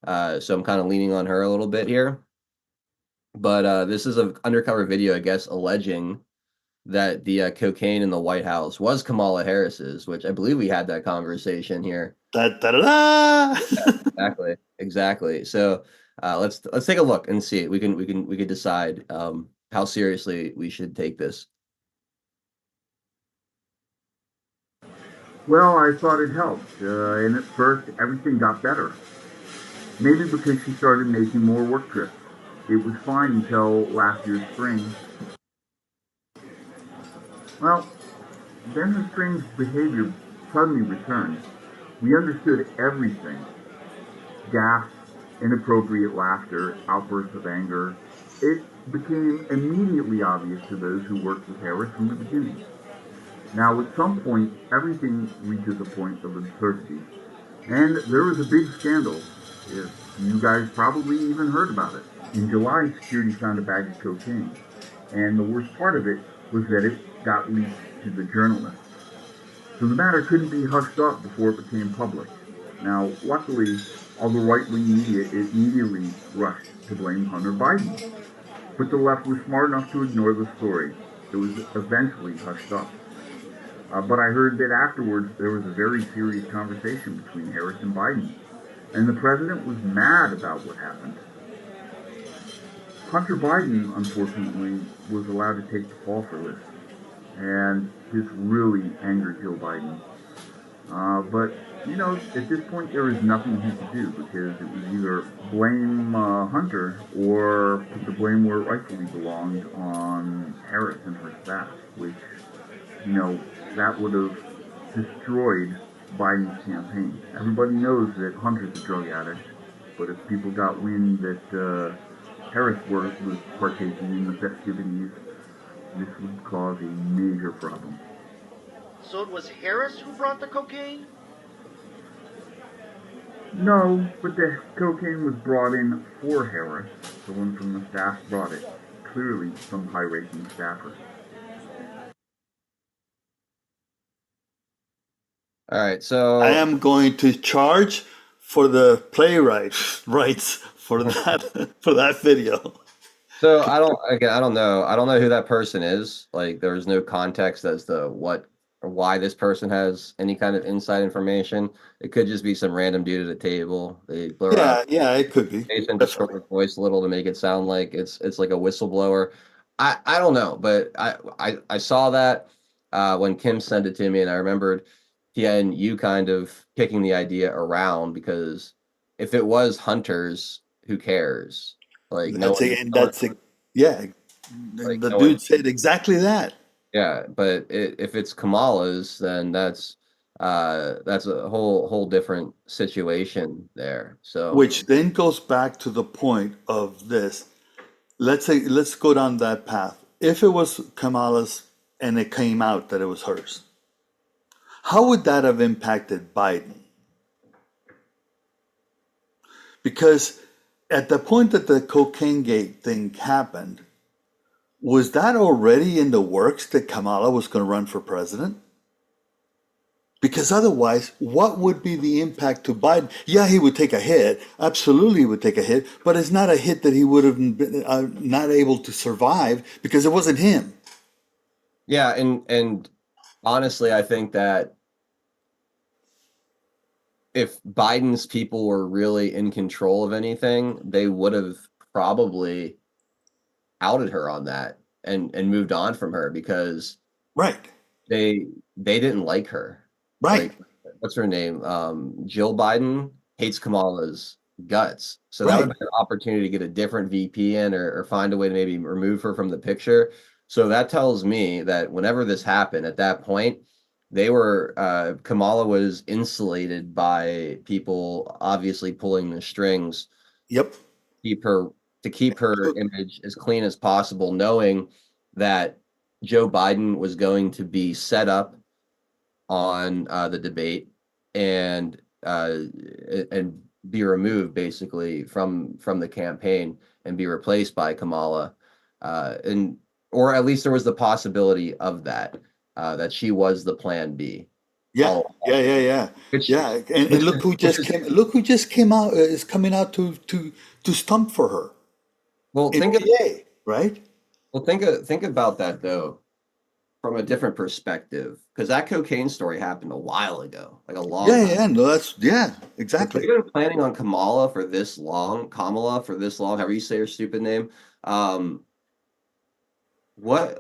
so I'm kind of leaning on her a little bit here. But this is an undercover video, I guess, alleging that the cocaine in the White House was Kamala Harris's, which I believe we had that conversation here. Da, da, da, da. Exactly. So let's take a look and see. We can decide how seriously we should take this. Well, I thought it helped, and at first everything got better. Maybe because she started making more work trips. It was fine until last year's spring. Well, then her strange behavior suddenly returned. We understood everything. Gasps, inappropriate laughter, outbursts of anger. It became immediately obvious to those who worked with Harris from the beginning. Now, at some point, everything reaches a point of absurdity. And there was a big scandal. You guys probably even heard about it. In July, security found a bag of cocaine. And the worst part of it was that it got leaked to the journalists. So the matter couldn't be hushed up before it became public. Now, luckily, all the right-wing media immediately rushed to blame Hunter Biden. But the left was smart enough to ignore the story. It was eventually hushed up. But I heard that afterwards there was a very serious conversation between Harris and Biden, and the president was mad about what happened. Hunter Biden, unfortunately, was allowed to take the fall for this, and this really angered Joe Biden. But, you know, at this point there was nothing he could do, because it was either blame Hunter or put the blame where it rightfully belonged on Harris and her staff, which, you know, that would have destroyed Biden's campaign. Everybody knows that Hunter's a drug addict, but if people got wind that Harris was partaking in the festivities, this would cause a major problem. So it was Harris who brought the cocaine? No, but the cocaine was brought in for Harris. Someone from the staff brought it. Clearly some high-ranking staffer. All right, so I am going to charge for the rights for that video. So I don't know. I don't know who that person is. Like, there's no context as to what or why this person has any kind of inside information. It could just be some random dude at a table. They blur out Yeah, it could be. face and distort his voice a little to make it sound like it's like a whistleblower. I don't know, but I saw that when Kim sent it to me, and I remembered and you kind of kicking the idea around, because if it was Hunters, who cares? Like, Yeah. Like, The no dude one- said exactly that. Yeah, but if it's Kamala's, then that's a whole different situation there. So Which then goes back to the point of this. Let's go down that path. If it was Kamala's and it came out that it was hers, how would that have impacted Biden? Because at the point that the cocaine gate thing happened, was that already in the works that Kamala was going to run for president? Because otherwise, what would be the impact to Biden? Yeah, he would take a hit. Absolutely, he would take a hit. But it's not a hit that he would have been not able to survive, because it wasn't him. yeah, and honestly, I think that if Biden's people were really in control of anything, they would have probably outed her on that and moved on from her, because right, they didn't like her. Right. Like, what's her name? Jill Biden hates Kamala's guts. So that would have been an opportunity to get a different VP in, or find a way to maybe remove her from the picture. So that tells me that whenever this happened, at that point, they were Kamala was insulated by people obviously pulling the strings. Yep. To keep her image as clean as possible, knowing that Joe Biden was going to be set up on the debate and be removed basically from the campaign and be replaced by Kamala, or at least there was the possibility of that, that she was the plan B. Yeah. And look who just came out, is coming out to stump for her. Well, right? Well, think about that though, from a different perspective, because that cocaine story happened a while ago, like a long time. Exactly. If they've been planning on Kamala for this long, however you say her stupid name. Why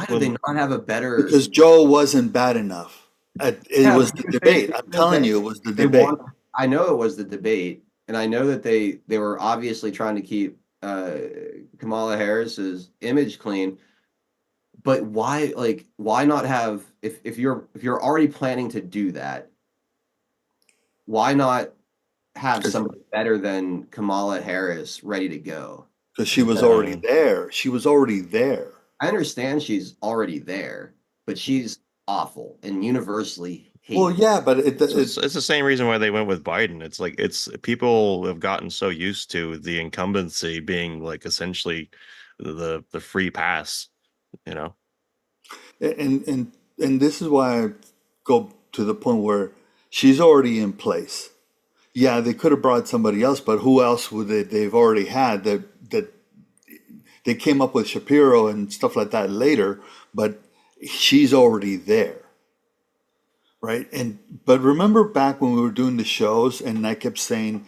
did they not have a better? Because Joe wasn't bad enough. It was the debate. I'm telling you, it was the debate. I know it was the debate, and I know that they were obviously trying to keep Kamala Harris's image clean. But why not have, if you're already planning to do that, why not have somebody better than Kamala Harris ready to go? Because she was already there. She was already there. I understand she's already there, but she's awful and universally hated. Well, yeah, but it's the same reason why they went with Biden. It's like people have gotten so used to the incumbency being like essentially the free pass, you know. And this is why I go to the point where she's already in place. Yeah, they could have brought somebody else, but who else would they've already had that they came up with Shapiro and stuff like that later, but she's already there. Right. But remember back when we were doing the shows and I kept saying,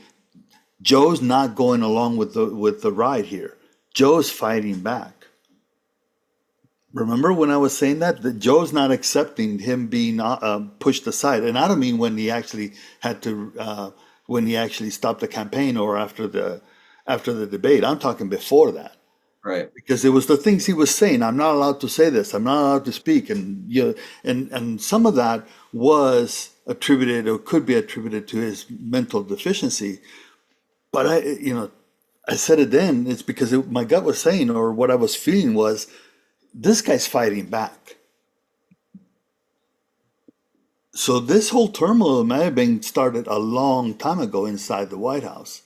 Joe's not going along with the ride here. Joe's fighting back. Remember when I was saying that Joe's not accepting him being pushed aside, and I don't mean when he actually had to, when he actually stopped the campaign or after the debate. I'm talking before that. Right. Because it was the things he was saying. I'm not allowed to say this. I'm not allowed to speak, and some of that was attributed or could be attributed to his mental deficiency. But I said it then. It's because my gut was saying, or what I was feeling was, this guy's fighting back. So this whole turmoil may have been started a long time ago inside the White House.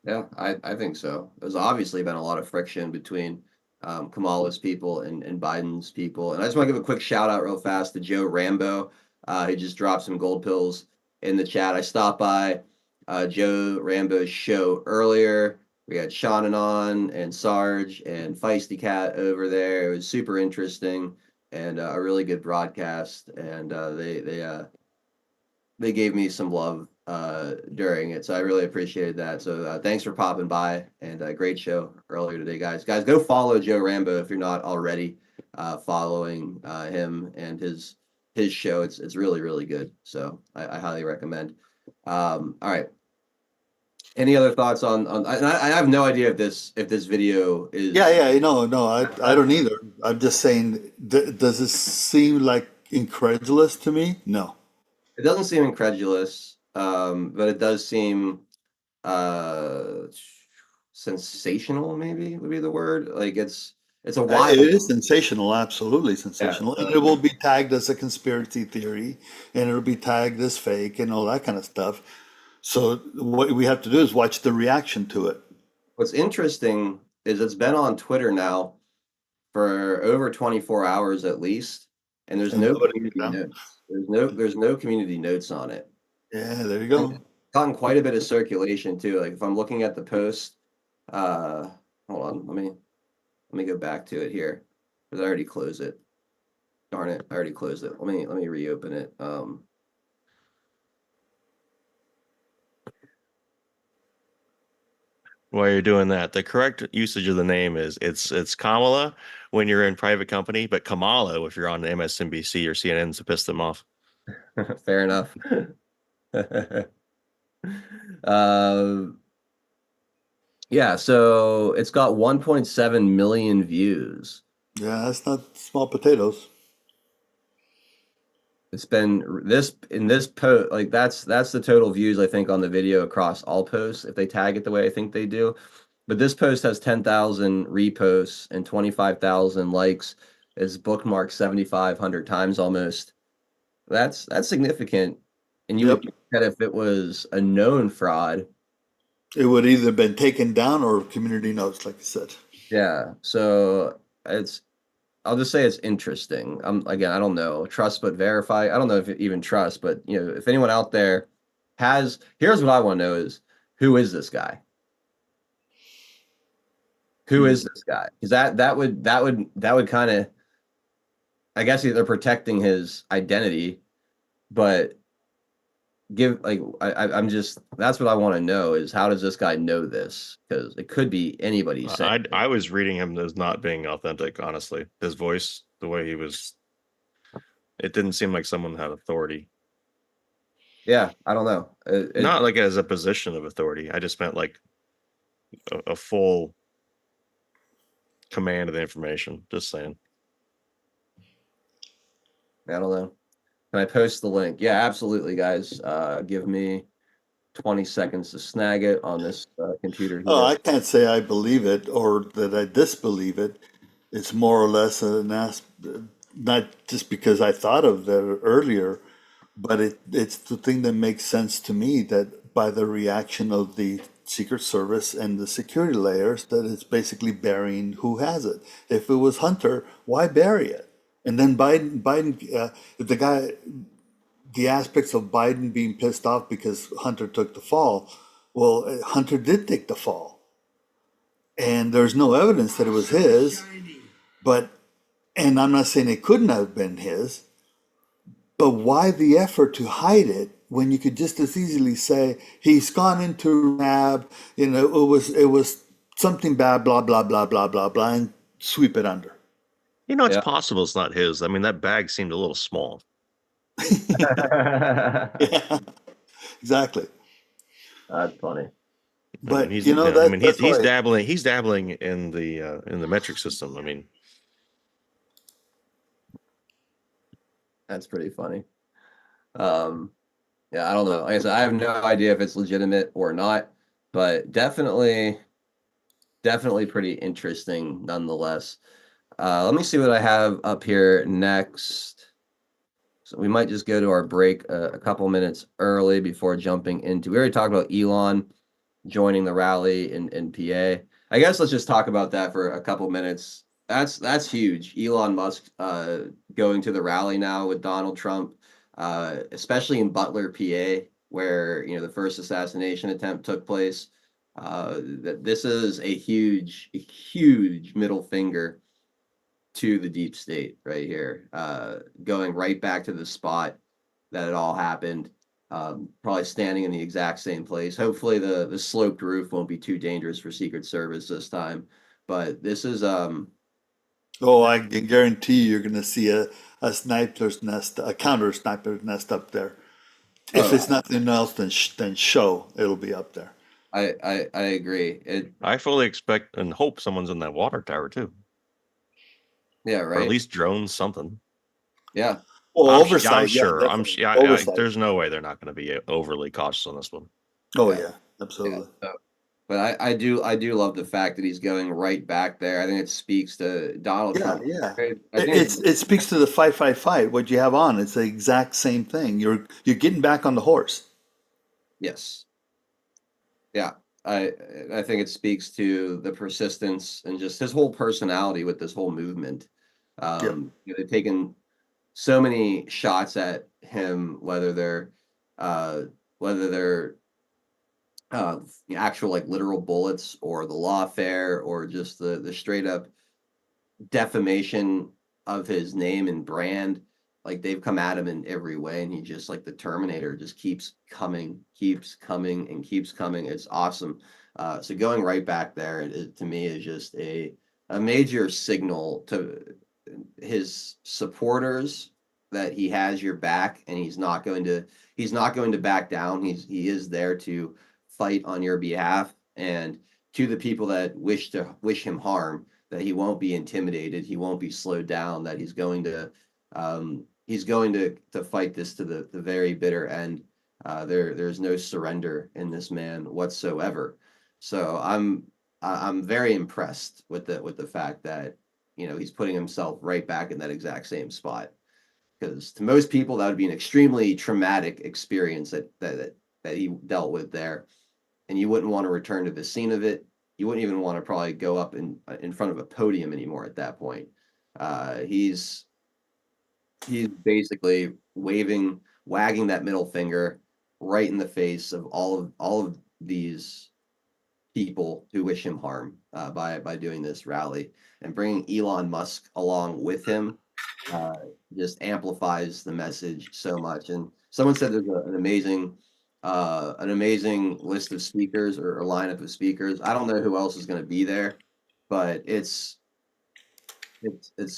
Yeah, I think so. There's obviously been a lot of friction between Kamala's people and Biden's people. And I just want to give a quick shout out real fast to Joe Rambo. He just dropped some gold pills in the chat. I stopped by Joe Rambo's show earlier. We had Shannon on and Sarge and Feisty Cat over there. It was super interesting and a really good broadcast. And they gave me some love during it, so I really appreciated that. So thanks for popping by, and great show earlier today, guys. Go follow Joe Rambo if you're not already following him and his show. It's really good. So I highly recommend. All right. Any other thoughts on? I have no idea if this video is. Yeah. No, I don't either. I'm just saying, does this seem like incredulous to me? No. It doesn't seem incredulous, but it does seem sensational, maybe would be the word. Like it's a wild. It is sensational, absolutely sensational. And it will be tagged as a conspiracy theory, and it'll be tagged as fake and all that kind of stuff. So what we have to do is watch the reaction to it. What's interesting is it's been on Twitter now for over 24 hours at least, and there's no community notes. There's no community notes on it. Yeah, there you go. And gotten quite a bit of circulation too. Like if I'm looking at the post, hold on, let me go back to it here because I already closed it. Darn it, I already closed it. Let me reopen it. While you're doing that, the correct usage of the name is it's Kamala when you're in private company, but Kamala if you're on MSNBC or CNN to piss them off. Fair enough. Yeah, so it's got 1.7 million views. Yeah, that's not small potatoes. It's been in this post, like that's the total views I think on the video across all posts if they tag it the way I think they do. But this post has 10,000 reposts and 25,000 likes. It's bookmarked 7,500 times almost. That's significant. And you would think that if it was a known fraud, it would either been taken down or community notes, like you said. Yeah. So I'll just say it's interesting. Again, I don't know. Trust but verify. I don't know if it even trust, but if anyone out there here's what I want to know is who is this guy? Who is this guy? Because that would kind of, I guess they're protecting his identity, but I'm just, that's what I want to know is how does this guy know this? Because it could be anybody saying. I was reading him as not being authentic, honestly. His voice, the way he was, it didn't seem like someone had authority. Yeah, I don't know. Not like as a position of authority. I just meant like a full command of the information. Just saying. I don't know. Can I post the link? Yeah, absolutely, guys. Give me 20 seconds to snag it on this computer here. Oh, I can't say I believe it or that I disbelieve it. It's more or less not just because I thought of that earlier, but it's the thing that makes sense to me that by the reaction of the Secret Service and the security layers, that it's basically burying who has it. If it was Hunter, why bury it? And then Biden, the aspects of Biden being pissed off because Hunter took the fall. Well, Hunter did take the fall. and there's no evidence that it was his. But, and I'm not saying it couldn't have been his, but why the effort to hide it when you could just as easily say he's gone into rehab, it was something bad, blah blah blah blah blah blah, and sweep it under. It's possible it's not his. I mean, that bag seemed a little small. Yeah, exactly. That's funny. But he's that's he's why dabbling in the metric system. I mean, That's pretty funny. Yeah, I don't know. Like I said, I have no idea if it's legitimate or not, but definitely pretty interesting nonetheless. Let me see what I have up here next. So we might just go to our break a couple minutes early before jumping into. We already talked about Elon joining the rally in PA. I guess let's just talk about that for a couple minutes. That's huge. Elon Musk going to the rally now with Donald Trump, especially in Butler, PA, where the first assassination attempt took place. This is a huge middle finger to the deep state right here, going right back to the spot that it all happened. Probably standing in the exact same place. Hopefully the sloped roof won't be too dangerous for Secret Service this time. But this is Oh, I can guarantee you're going to see a sniper's nest, a counter sniper's nest up there. If Oh, it's nothing else than show, it'll be up there. I agree. I fully expect and hope someone's in that water tower too. Yeah, Or at right. least drones, something. Yeah. Well, I'm oversight, yeah, sure. definitely. Oversight. There's no way they're not going to be overly cautious on this one. Oh yeah, absolutely. But I do love the fact that he's going right back there. I think it speaks to Donald Yeah, Trump. yeah. I think It speaks to the fight. What you have on, it's the exact same thing. You're getting back on the horse. yes. Yeah. I think it speaks to the persistence and just his whole personality with this whole movement. Yep. They've taken so many shots at him, uh, whether they're actual like literal bullets or the lawfare or just the straight up defamation of his name and brand. Like they've come at him in every way, and he just like the Terminator just keeps coming, and keeps coming. It's awesome. So going right back there, to me is just a major signal to his supporters that he has your back, and he's not going to back down. He is there to fight on your behalf, and to the people that wish him harm, that he won't be intimidated, he won't be slowed down, that he's going to fight this to the very bitter end. There's no surrender in this man whatsoever. So I'm very impressed with the fact that he's putting himself right back in that exact same spot. Because to most people that would be an extremely traumatic experience that he dealt with there, and you wouldn't want to return to the scene of it. You wouldn't even want to probably go up in front of a podium anymore at that point. He's basically wagging that middle finger right in the face of all of these people who wish him harm by doing this rally, and bringing Elon Musk along with him just amplifies the message so much. And someone said there's an amazing list of speakers or a lineup of speakers. I don't know who else is going to be there, but it's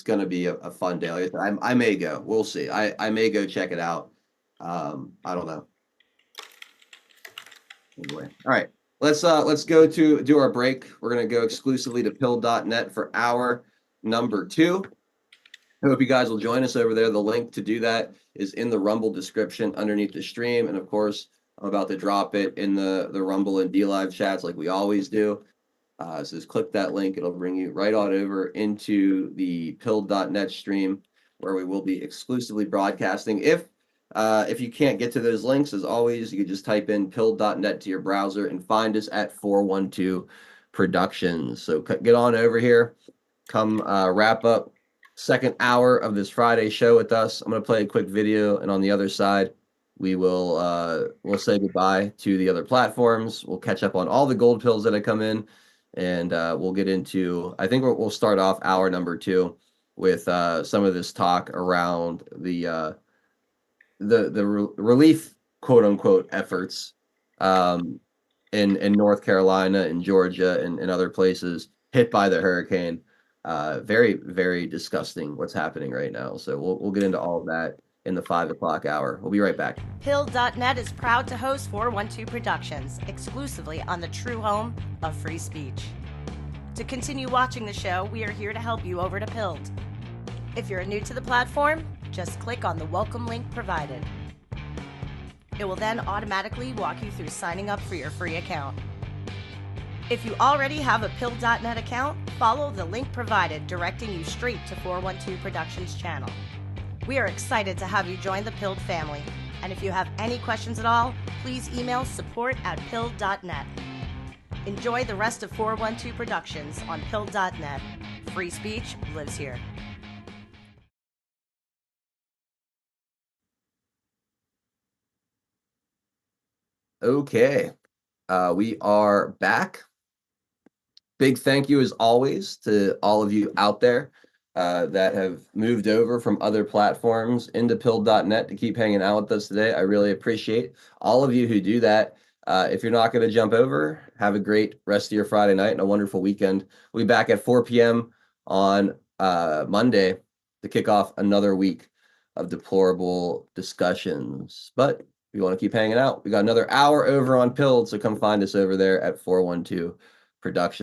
going to be a fun day. I may go. We'll see. I may go check it out. I don't know. Anyway, all right. Let's go to do our break. We're going to go exclusively to pill.net for hour number 2. I hope you guys will join us over there. The link to do that is in the Rumble description underneath the stream. And of course, I'm about to drop it in the Rumble and DLive chats like we always do. So just click that link. It'll bring you right on over into the pill.net stream, where we will be exclusively broadcasting. If you can't get to those links, as always, you can just type in pill.net to your browser and find us at 412 Productions. So get on over here. Come wrap up second hour of this Friday show with us. I'm going to play a quick video, and on the other side, we'll say goodbye to the other platforms. We'll catch up on all the gold pills that have come in, and we'll get into. I think we'll start off hour number 2 with some of this talk around the relief quote unquote efforts in North Carolina and Georgia and other places hit by the hurricane. Very, very disgusting what's happening right now. So we'll get into all of that in the 5 o'clock hour. We'll be right back. Pill.net is proud to host 412 Productions exclusively on the true home of free speech. To continue watching the show, we are here to help you over to Pilled. If you're new to the platform, just click on the welcome link provided. It will then automatically walk you through signing up for your free account. If you already have a Pill.net account, follow the link provided directing you straight to 412 Productions channel. We are excited to have you join the Pilled family, and if you have any questions at all, please email support@Pill.net. Enjoy the rest of 412 Productions on Pill.net. Free speech lives here. Okay, we are back. Big thank you as always to all of you out there that have moved over from other platforms into Pill.net to keep hanging out with us today. I really appreciate all of you who do that. If you're not going to jump over, have a great rest of your Friday night and a wonderful weekend. We'll be back at 4 p.m. on Monday to kick off another week of deplorable discussions. But if you want to keep hanging out, we got another hour over on Pilled, so come find us over there at 412 Productions.